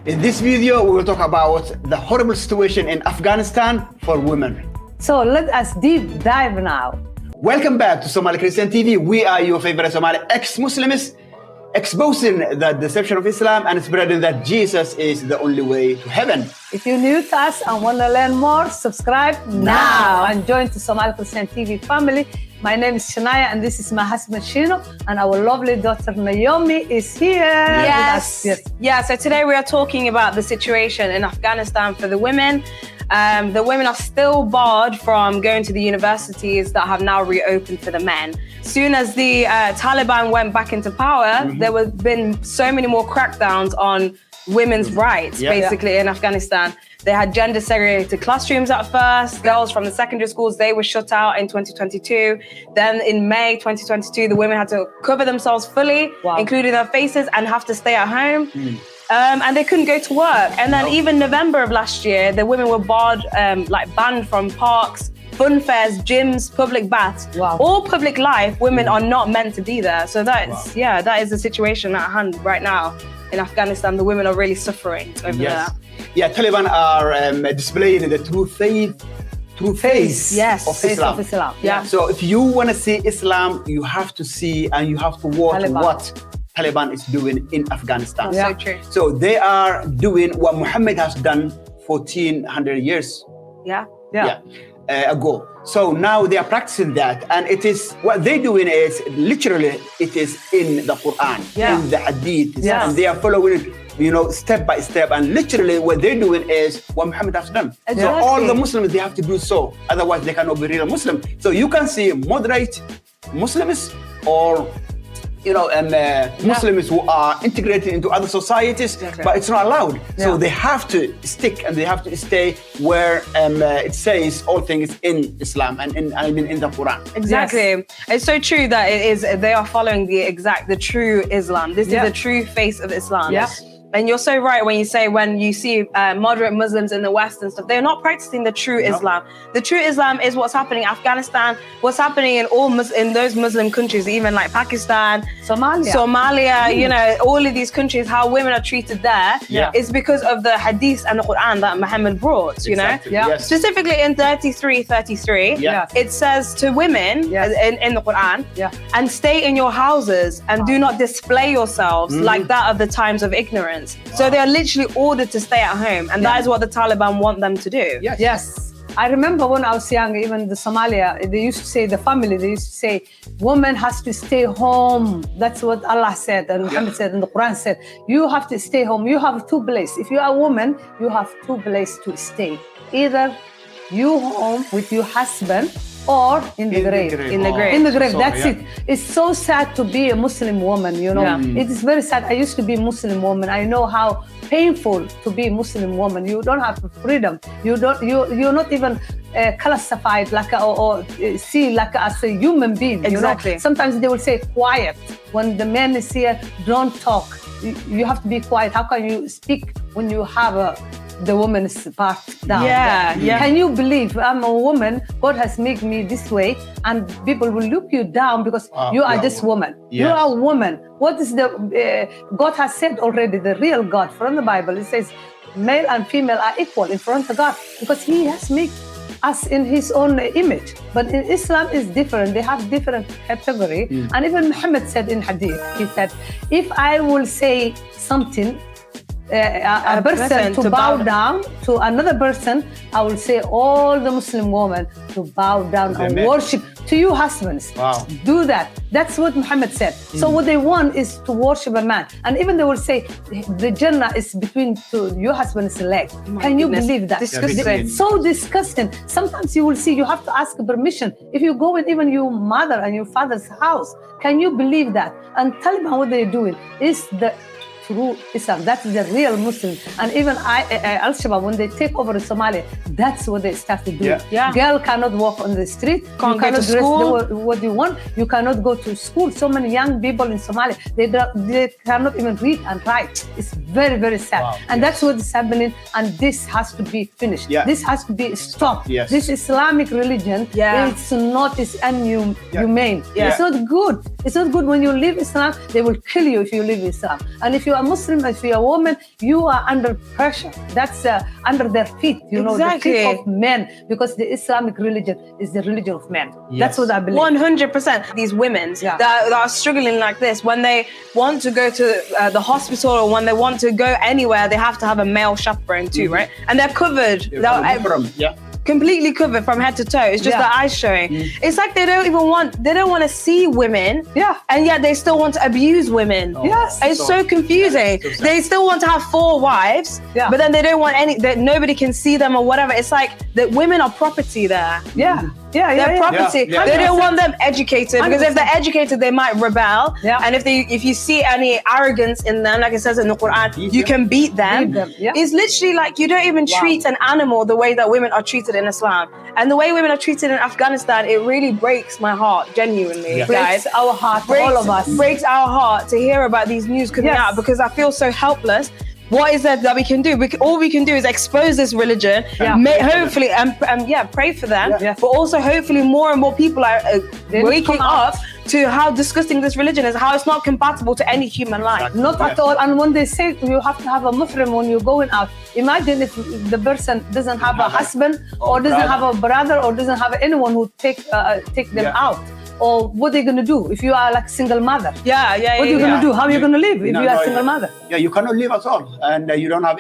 In this video, we will talk about the horrible situation in Afghanistan for women. So let us deep dive now. Welcome back to Somali Christian TV. We are your favorite Somali ex-Muslims, exposing the deception of Islam and spreading that Jesus is the only way to heaven. If you're new to us and want to learn more, subscribe now and join the Somali Christian TV family. My name is Shania and this is my husband Shino, and our lovely daughter Naomi is here. Yes. With us. Yeah, so today we are talking about the situation in Afghanistan for the women. The women are still barred from going to the universities that have now reopened for the men. Soon as the Taliban went back into power, there have been so many more crackdowns on women's rights, basically, in Afghanistan. They had gender segregated classrooms at first. Girls from the secondary schools, they were shut out in 2022. Then in May 2022, the women had to cover themselves fully, including their faces, and have to stay at home. And they couldn't go to work. And then even November of last year, the women were barred, banned from parks, fun fairs, gyms, public baths. All public life, women are not meant to be there. So that's, that is the situation at hand right now in Afghanistan. The women are really suffering over there. Yeah, Taliban are displaying the true face of Islam. Yeah. So if you want to see Islam, you have to see and you have to watch what Taliban is doing in Afghanistan. So true. So they are doing what Muhammad has done 1400 years ago. So now they are practicing that, and it is what they're doing is literally it is in the Quran, in the Hadith, and they are following it, step by step, and literally what they're doing is what Muhammad has done. So all the Muslims, they have to do so, otherwise they cannot be real Muslim. So you can see moderate Muslims or Muslims who are integrated into other societies, but it's not allowed. So they have to stick and they have to stay where it says all things in Islam and in the Quran. Exactly. It's so true that they are following the true Islam. This is the true face of Islam. And you're so right when you see moderate Muslims in the West and stuff, they're not practicing the true Islam. The true Islam is what's happening in Afghanistan, what's happening in those Muslim countries, even like Pakistan, Somalia, all of these countries, how women are treated there is because of the Hadith and the Quran that Muhammad brought, Specifically in 33, it says to women in the Quran, and stay in your houses and do not display yourselves like that of the times of ignorance. So they are literally ordered to stay at home, and that is what the Taliban want them to do. Yes. I remember when I was young, even the Somalia, they used to say, the family, they used to say, woman has to stay home. That's what Allah said, and Muhammad said, and the Quran said, you have to stay home. You have two places. If you are a woman, you have two places to stay. Either you home with your husband, or in the grave. In the grave. That's it. It's so sad to be a Muslim woman, It is very sad. I used to be a Muslim woman. I know how painful to be a Muslim woman. You don't have freedom. You're not even classified or seen like as a human being. Exactly. Sometimes they will say quiet. When the man is here, don't talk. You have to be quiet. How can you speak when you have the woman's part down? Can you believe I'm a woman? God has made me this way, and people will look you down because you are just woman. You are a woman. What is the God has said already? The real God from the Bible. It says, male and female are equal in front of God because He has made us in His own image. But in Islam is different. They have different category. And even Muhammad said in Hadith, he said, if I will say something, a person to bow down to another person, I will say all the Muslim women to bow down and worship to you husbands. Do that. That's what Muhammad said. So what they want is to worship a man. And even they will say the Jannah is between your husband's legs. Can you believe that? Disgusting. So disgusting. Sometimes you will see you have to ask permission. If you go in even your mother and your father's house, can you believe that? And Taliban, what they're doing is the true Islam. That's the real Muslim. And even Al-Shabaab, when they take over Somalia, that's what they start to do. Girl cannot walk on the street. Can't go to school. What you want. You cannot go to school. So many young people in Somalia, they cannot even read and write. It's very, very sad. Wow. And that's what is happening. And this has to be finished. Yeah. This has to be stopped. Yes. This Islamic religion, it's not inhumane. Yeah. It's not good. It's not good when you leave Islam. They will kill you if you leave Islam. And if you are Muslim, if you are a woman, you are under pressure. That's under their feet, the feet of men, because the Islamic religion is the religion of men. Yes. That's what I believe. 100%. These women that are struggling like this, when they want to go to the hospital or when they want to go anywhere, they have to have a male chaperone too, right? And they're covered. Completely covered from head to toe. It's just the eyes showing. It's like they don't want to see women. Yeah. And yet they still want to abuse women. Yes. It's so confusing. They still want to have 4 wives, but then they don't want that nobody can see them or whatever. It's like that women are property there. They're property. They don't want them educated, because if they're educated, they might rebel. And if you see any arrogance in them, like it says in the Quran, you can beat them. It's literally like you don't even treat an animal the way that women are treated in Islam. And the way women are treated in Afghanistan, it really breaks my heart, genuinely, guys. Breaks our heart, all of us. Breaks our heart to hear about these news coming out, because I feel so helpless. What is there that we can do? All we can do is expose this religion, hopefully, and pray for them. But also, hopefully, more and more people are waking up to how disgusting this religion is, how it's not compatible to any human life. Not at all. And when they say you have to have a muhrim when you're going out, imagine if the person doesn't have a husband, or doesn't have a brother, or doesn't have anyone who take them out. Or what are they going to do if you are like single mother? What are you going to do? How are you going to live if you are single mother? Yeah, you cannot live at all, and you don't have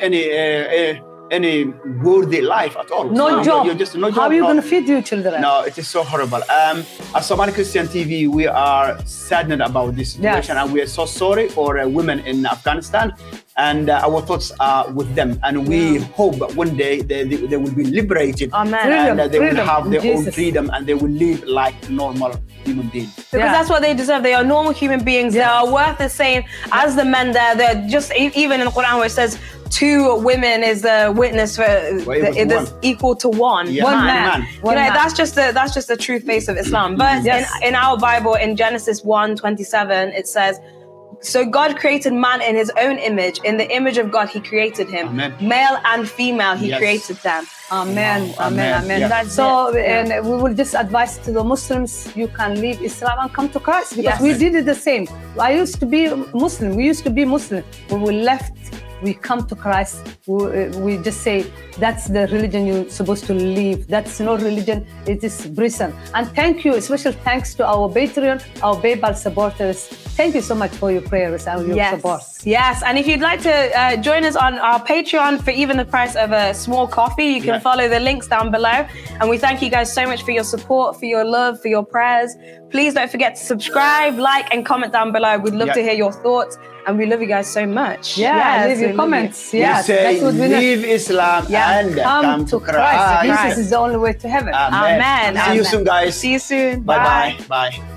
any worthy life at all. No job. You're just no job. How are you going to feed your children? No, it is so horrible. At Somali Christian TV, we are saddened about this situation, and we are so sorry for women in Afghanistan. And our thoughts are with them, and we hope that one day they will be liberated. Amen. And they will have their own freedom, and they will live like normal human beings. Because that's what they deserve. They are normal human beings. They are worth the same as the men there. They're just, even in the Quran where it says 2 women is the witness for it is equal to 1 man. That's just the true face of Islam. But in our Bible, in Genesis 1:27, it says, so God created man in his own image. In the image of God, he created him. Amen. Male and female, he created them. Amen. Amen. That's and we will just advise to the Muslims, you can leave Islam and come to Christ, because we did it the same. I used to be Muslim. We used to be Muslim. When we left, we come to Christ. We just say, that's the religion you're supposed to leave. That's no religion. It is prison. And thank you, special thanks to our Patreon, our PayPal supporters. Thank you so much for your prayers and your support. Yes, and if you'd like to join us on our Patreon for even the price of a small coffee, you can follow the links down below. And we thank you guys so much for your support, for your love, for your prayers. Please don't forget to subscribe, like, and comment down below. We'd love to hear your thoughts. And we love you guys so much. Leave your comments. Yes, that's what we leave Islam and come to Christ. Jesus is the only way to heaven. Amen. See you soon, guys. See you soon. Bye. Bye.